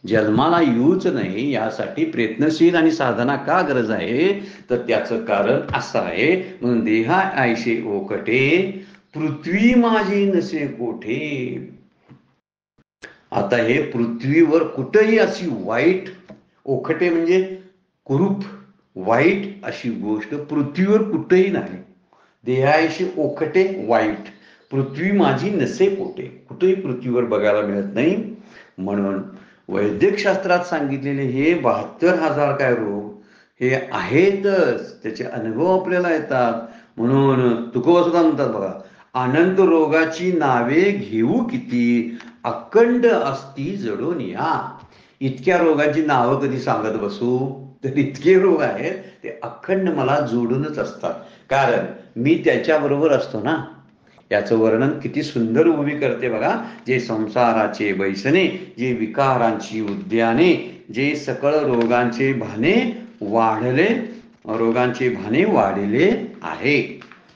जन्माला येऊच नाही यासाठी प्रयत्नशील आणि साधना का गरज आहे तर त्याचं कारण असं आहे. म्हणून देहा ऐशे ओकटे पृथ्वी माझी नसे कोठे. आता हे पृथ्वीवर कुठेही अशी वाईट, ओखटे म्हणजे कुरूप, वाईट अशी गोष्ट पृथ्वीवर कुठेही नाही. देहायशी ओखटे वाईट, पृथ्वी माझी नसे कोठे, कुठेही पृथ्वीवर बघायला मिळत नाही. म्हणून वैद्यक शास्त्रात सांगितलेले हे 72,000 काय रोग हे आहेतच, त्याचे अनुभव आपल्याला येतात. म्हणून तुकोबा म्हणतात बघा, अनंत रोगाची नावे घेऊ किती, अखंड असती जडून या. इतक्या रोगाची नावं कधी सांगत बसू, तर इतके रोग आहेत ते अखंड मला जोडूनच असतात, कारण मी त्याच्याबरोबर असतो ना. याचं वर्णन किती सुंदर उभी करते बघा. जे संसाराचे बैसने, जे विकारांची उद्याने, जे सकळ रोगांचे भाने वाढले आहे.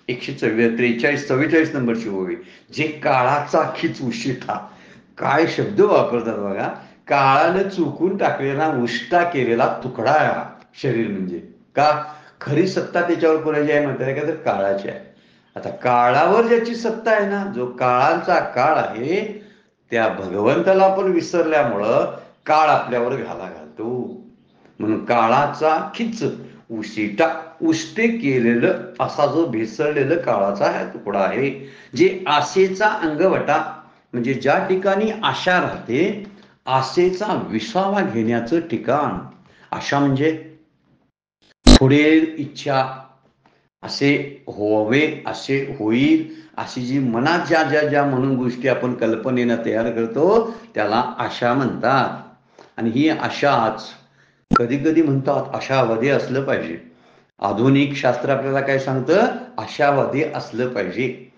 143-44 नंबरची ओवी. जे काळाचा खिच उशिटा, काय शब्द वापरतात बघा. काळानं चुकून टाकलेला, उष्टा केलेला तुकडा शरीर म्हणजे. का खरी सत्ता त्याच्यावर कोणाची आहे म्हणतात का तर काळाची आहे. आता काळावर ज्याची सत्ता आहे ना, जो काळांचा काळ आहे, त्या भगवंताला आपण विसरल्यामुळं काळ आपल्यावर घाला घालतो. म्हणून काळाचा खिच उशिटा, उष्टे केलेलं असा जो भेसळलेलं काळाचा हा तुकडा आहे. जे आशेचा अंगवटा म्हणजे ज्या ठिकाणी आशा राहते, आशेचा विसावा घेण्याचं ठिकाण. आशा म्हणजे पुढे इच्छा, असे व्हावे, असे होईल, अशी जी मनात ज्या ज्या ज्या म्हणून गोष्टी आपण कल्पनेनं तयार करतो त्याला आशा म्हणतात. आणि ही आशाच कधी कधी म्हणतात आशावादी असलं पाहिजे. आधुनिक शास्त्र आपल्याला काय सांगतं, आशावादी असलं पाहिजे.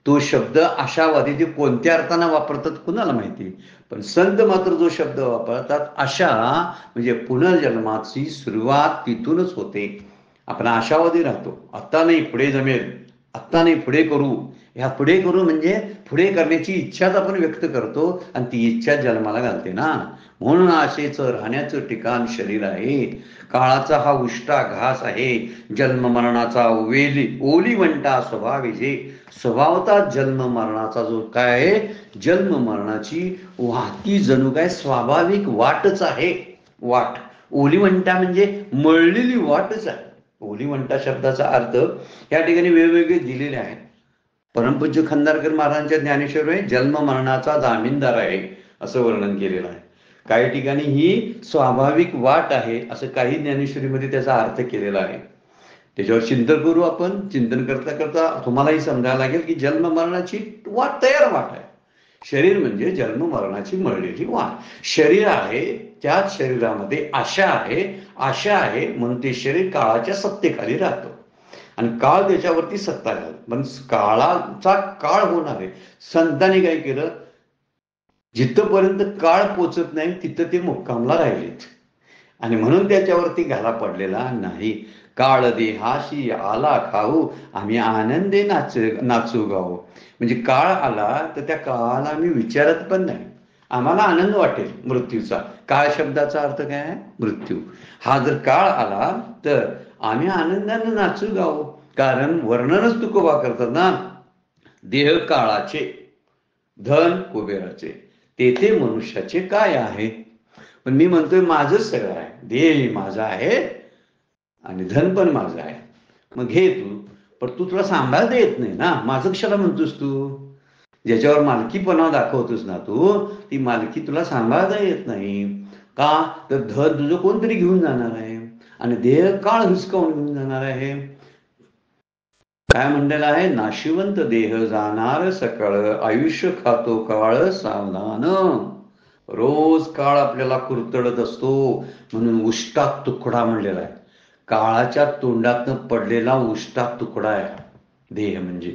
तो शब्द आशावादी ते कोणत्या अर्थानं वापरतात कुणाला माहिती, पण संत मात्र जो शब्द वापरतात आशा म्हणजे पुनर्जन्माची सुरुवात तिथूनच होते. आपण आशावादी राहतो, आत्ता नाही पुढे जमेल, आत्ता नाही पुढे करू. ह्या पुढे करू म्हणजे पुढे करण्याची इच्छाच आपण व्यक्त करतो आणि ती इच्छा जन्माला घालते ना. म्हणून आशेचं राहण्याचं ठिकाण शरीर आहे. काळाचा हा उष्टा घास आहे. जन्म मरणाचा ओलीवंटा स्वभाव जे, स्वभावता जन्म मरणाचा जो काय आहे, जन्म मरणाची वाहती जणू काय स्वाभाविक वाटच आहे. वाट, ओलीवंटा म्हणजे मळलेली वाटच आहे. ओलीवंटा शब्दाचा अर्थ या ठिकाणी वेगवेगळे दिलेले आहेत. परमपूज्य खंदारकर महाराजांच्या ज्ञानेश्वर जन्म मरणाचा जामीनदार आहे असं वर्णन केलेलं आहे. काही ठिकाणी ही स्वाभाविक वाट आहे असं काही ज्ञानेश्वरीमध्ये त्याचा अर्थ केलेला आहे. त्याच्यावर चिंतन करू आपण. चिंतन करता करता तुम्हालाही समजायला लागेल की जन्म मरणाची वाट तयार वाट आहे. शरीर म्हणजे जन्म मरणाची मळलेली वाट. शरीर आहे, त्याच शरीरामध्ये आशा आहे. आशा आहे म्हणून ते शरीर काळाच्या सत्तेखाली राहतं आणि काळ त्याच्यावरती सत्ता घाल. पण काळाचा काळ होणार आहे. संतांनी काय केलं, जिथपर्यंत काळ पोचत नाही तिथं ते मुक्कामला राहिलेत आणि म्हणून त्याच्यावरती घाला पडलेला नाही. काळ देहाशी आला खाऊ आम्ही आनंदे नाचू गाऊ. म्हणजे काळ आला तर त्या काळाला आम्ही विचारत पण नाही, आम्हाला आनंद वाटेल मृत्यूचा. काळ शब्दाचा अर्थ काय आहे, मृत्यू. हा जर काळ आला तर आम्ही आनंदाने नाचू गाऊ. कारण वर्णनच तुकोबा करतात ना, देह काळाचे धन कुबेराचे तेथे मनुष्याचे काय आहे. पण मी म्हणतोय माझंच सगळं आहे, देह माझा आहे आणि धन पण माझं आहे. मग घे तू, पण तू तुला सांभाळता येत नाही ना. माझं कशाला म्हणतोस तू, ज्याच्यावर मालकीपणा दाखवतोस ना तू, ती मालकी तुला सांभाळता येत नाही का. तर धन तुझं कोणतरी घेऊन जाणार आहे आणि देह काळ हुसकावून घेऊन जाणार आहे. काय म्हणलेलं आहे, नाशिवंत देह जाणार सकळ आयुष्य खातो काळ सावधान. रोज काळ आपल्याला कुरतडत असतो म्हणून उष्टात तुकडा म्हणलेला आहे. काळाच्या तोंडातनं पडलेला उष्टात तुकडा आहे देह. म्हणजे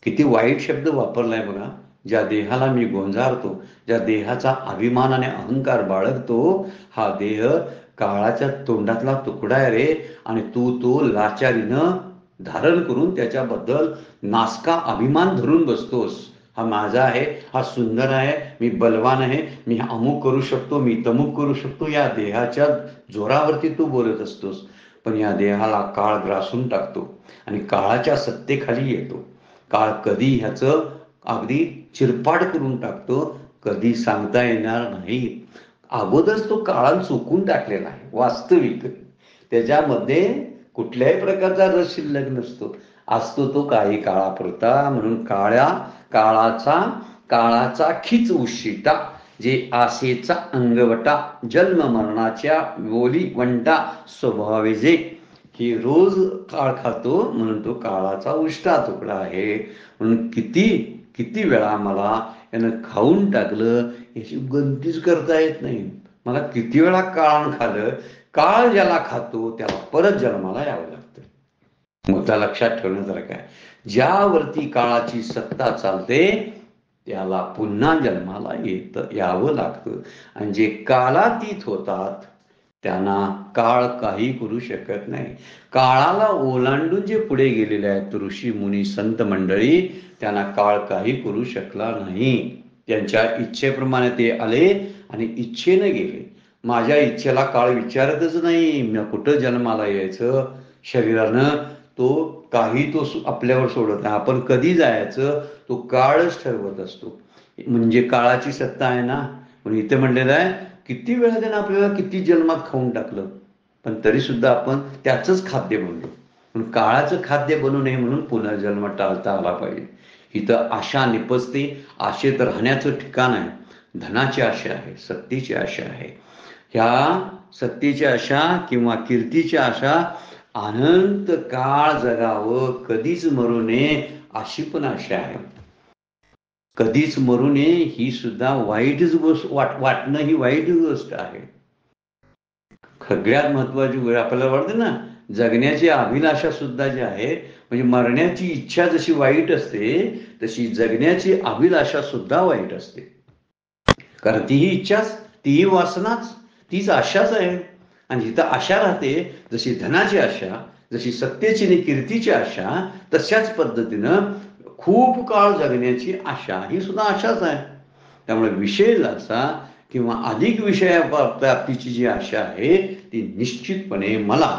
किती वाईट शब्द वापरलाय बघा. ज्या देहाला मी गोंजारतो, ज्या देहाचा अभिमान आणि अहंकार बाळगतो, हा देह काळाच्या तोंडातला तुकडा आहे रे. आणि तू तो लाचारीनं धारण करून त्याच्याबद्दल नासका अभिमान धरून बसतोस. हा माझा आहे, हा सुंदर आहे, मी बलवान आहे, मी अमुक करू शकतो, मी तमुक करू शकतो. या देहाच्या जोरावरती तू बोलत असतोस. पण या देहाला काळ ग्रासून टाकतो आणि काळाच्या सत्तेखाली येतो. काळ कधी ह्याचं अगदी चिरपाड करून टाकतो, कधी सांगता येणार नाही. अगोदरच तो काळानं चुकून टाकलेला आहे वास्तविक. त्याच्यामध्ये कुठल्याही प्रकारचा रस शिल्लक नसतो. असतो तो काही काळापुरता. म्हणून काळाचा खिच उशिटा जे आसेचा अंगवटा जन्म मरणाच्या बोली वंटा स्वभावे जे. की रोज काळ खातो म्हणून तो काळाचा उष्टा तुकडा आहे. म्हणून किती वेळा मला यानं खाऊन टाकलं याची गणतीच करता येत नाही. मला किती वेळा काळानं खाल्लं. काळ ज्याला खातो त्याला परत जन्माला यावं लागतं. मग त्या लक्षात ठेवणं जरा काय, ज्यावरती काळाची सत्ता चालते त्याला पुन्हा जन्माला यावं लागतं. आणि जे कालातीत होतात त्यांना काळ काही करू शकत नाही. काळाला ओलांडून जे पुढे गेलेले आहेत ऋषी मुनी संत मंडळी, त्यांना काळ काही करू शकला नाही. त्यांच्या इच्छेप्रमाणे ते आले आणि इच्छेने गेले. माझ्या इच्छेला काळ विचारतच नाही. मी कुठं जन्माला यायचं शरीरानं, तो आपल्यावर सोडत नाही. आपण कधी जायचं तो काळच ठरवत असतो. म्हणजे काळाची सत्ता आहे ना. म्हणून इथे म्हणलेलं आहे किती वेळा त्यानं आपल्याला किती जन्मात खाऊन टाकलं, पण तरी सुद्धा आपण त्याचंच खाद्य बनलो. म्हणून काळाचं खाद्य बनू नये म्हणून पुनर्जन्म टाळता आला पाहिजे. इथं आशा निपजते. आशेत राहण्याचं ठिकाण आहे. धनाची आशा आहे, सत्तेची आशा आहे. ह्या सत्तेची आशा किंवा कीर्तीची आशा अनंत काळ जगावं, कधीच मरू नये अशी पण आशा आहे. कधीच मरू नये ही सुद्धा वाईटच गोष्ट वाटणं ही वाईट गोष्ट आहे. सगळ्यात महत्वाची गोष्ट आपल्याला वाटते ना, जगण्याची अभिलाषा सुद्धा जी आहे, म्हणजे मरण्याची इच्छा जशी वाईट असते तशी जगण्याची अभिलाषा सुद्धा वाईट असते. कारण तीही इच्छाच, तीही वासनाच, तीच आशाच आहे. आणि जिथं आशा राहते, जशी धनाची आशा, जशी सत्तेची आणि कीर्तीची आशा, तशाच पद्धतीनं खूप काळ जगण्याची आशा ही सुद्धा आशाच आहे. त्यामुळे विषय लालसा किंवा अधिक विषया प्राप्तीची जी आशा आहे ती निश्चितपणे मला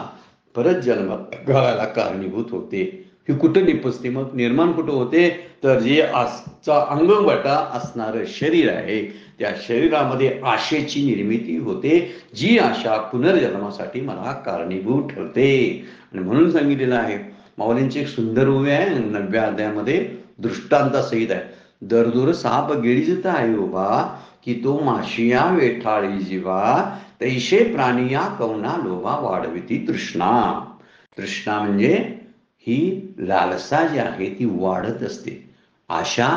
परत जन्मात घालायला कारणीभूत होते. ही कुठं निपजते? मग निर्माण कुठं होते? तर जे अंगवटा असणारं शरीर आहे त्या शरीरामध्ये आशेची निर्मिती होते, जी आशा पुनर्जन्मासाठी मला कारणीभूत ठरते. आणि म्हणून सांगितलेलं आहे, माऊलींची एक सुंदर ओवी आहे 9व्या अध्यायामध्ये, दृष्टांतासहित आहे. दरदूर साप गिळीजता आहे उभा, की तो माशिया वेठाळी जीवा, तैशे प्राणिया कवना लोभा वाढविती तृष्णा. तृष्णा म्हणजे ही लालसा जी आहे ती वाढत असते. आशा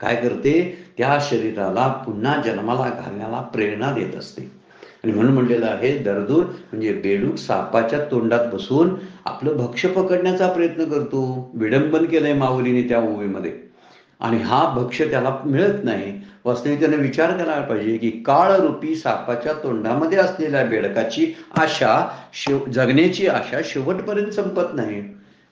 काय करते? त्या शरीराला पुन्हा जन्माला घालण्याला प्रेरणा देत असते. आणि म्हणून म्हणलेलं आहे, दरदूर म्हणजे बेडूक सापाच्या तोंडात बसून आपलं भक्ष्य पकडण्याचा प्रयत्न करतो. विडंबन केलंय माऊलीने त्या ओवीमध्ये. आणि हा भक्ष्य त्याला मिळत नाही. वास्तविक त्याने विचार करायला पाहिजे की काळरूपी सापाच्या तोंडामध्ये असलेल्या बेडकाची आशा, जगण्याची आशा शेवटपर्यंत संपत नाही.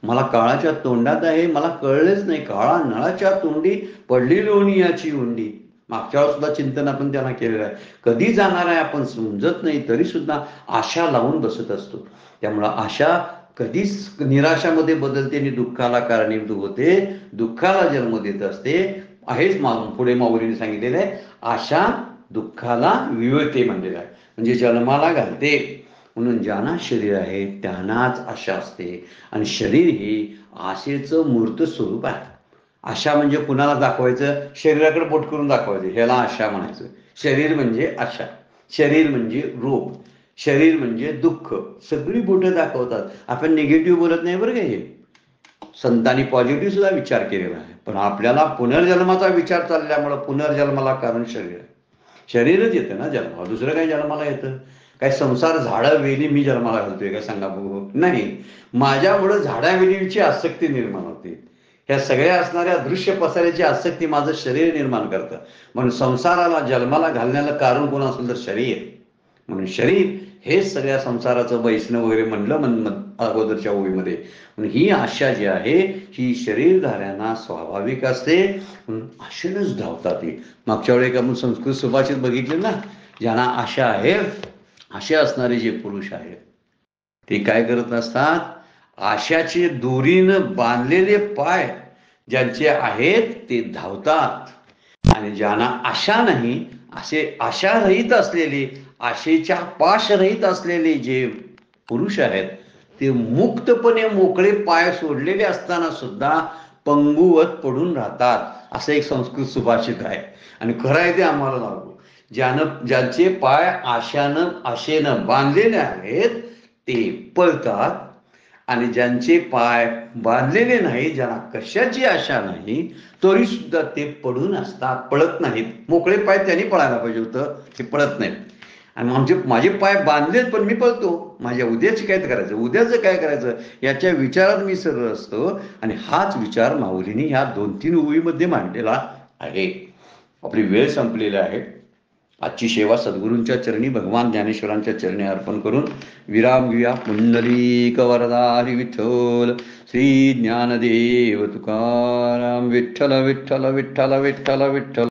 मला काळाच्या तोंडात आहे, मला कळलेच नाही. काळा नळाच्या तोंडी पडली लोणी याची उंडी. मागच्या वेळेस सुद्धा चिंतन आपण त्यांना केलेलं आहे. कधी जाणार आहे आपण समजत नाही, तरी सुद्धा आशा लावून बसत असतो. त्यामुळं आशा कधीच निराशामध्ये बदलते आणि दुःखाला कारणीभूत होते, दुःखाला जन्म देत असते. आहेच पुढे माऊलीने सांगितलेलं आहे, आशा दुःखाला विवळते म्हणलेलं आहे, म्हणजे जन्माला घालते. म्हणून ज्यांना शरीर आहे त्यांनाच आशा असते. आणि शरीर ही आशेचं मूर्त स्वरूप आहे. आशा म्हणजे कुणाला दाखवायचं? शरीराकडे बोट करून दाखवायचं, ह्याला आशा म्हणायचं. शरीर म्हणजे आशा, शरीर म्हणजे रोग, शरीर म्हणजे दुःख. सगळी बोटं दाखवतात. आपण निगेटिव्ह बोलत नाही बरं का. हे संतांनी पॉझिटिव्ह सुद्धा विचार केलेला आहे. पण आपल्याला पुनर्जन्माचा विचार चालल्यामुळं पुनर्जन्माला कारण शरीर आहे. शरीरच येतं ना जन्माला, दुसरं काही जन्माला येतं? काय संसार झाडा वेली मी जन्माला घालतोय काय? सांगा बघू. नाही, माझ्यामुळं झाडावेलीची आसक्ती निर्माण होते. ह्या सगळ्या असणाऱ्या दृश्य पसाऱ्याची आसक्ती माझं शरीर निर्माण करतं. म्हणून संसाराला जन्माला घालण्याला कारण कोण असेल तर शरीर. म्हणून शरीर हे सगळ्या संसाराचं वैष्णव वगैरे म्हणलं अगोदरच्या ओळीमध्ये. म्हणून ही आशा जी आहे ही शरीरधाऱ्यांना स्वाभाविक असते, म्हणून आशेनच धावतात. मागच्या वेळी आपण संस्कृत सुभाषित बघितले ना, ज्यांना आशा आहे, आशा असणारे जे पुरुष आहेत ते काय करत असतात? आशाचे दोरीनं बांधलेले पाय ज्यांचे आहेत ते धावतात. आणि ज्यांना आशा नाही, असे आशारहित असलेले, आशेच्या पाशरहित असलेले जे पुरुष आहेत ते मुक्तपणे मोकळे पाय सोडलेले असताना सुद्धा पंगुवत पडून राहतात, असं एक संस्कृत सुभाषित आहे. आणि खरं आहे ते आम्हाला लागू. ज्यांचे पाय आशेनं बांधलेले आहेत ते पळतात, आणि ज्यांचे पाय बांधलेले नाही, ज्यांना कशाची आशा नाही, तरी सुद्धा ते पडून असतात, पळत नाहीत. मोकळे पाय त्यांनी पळायला पाहिजे होतं, ते पळत नाहीत. आणि माझे पाय बांधलेत पण मी पळतो. माझ्या उद्याची काय करायचं, उद्याचं काय करायचं याच्या विचारात मी सरळ असतो. आणि हाच विचार माऊलींनी ह्या 2-3 ओळीमध्ये मांडलेला आहे. आपली वेळ संपलेली आहे. आजची सेवा सद्गुरूंच्या चरणी, भगवान ज्ञानेश्वरांच्या चरणी अर्पण करून विराम घेऊया. पुंडलीक वरदा हरी विठ्ठल, श्री ज्ञानदेव तुकाराम. विठ्ठल विठ्ठल विठ्ठल विठ्ठल विठ्ठल.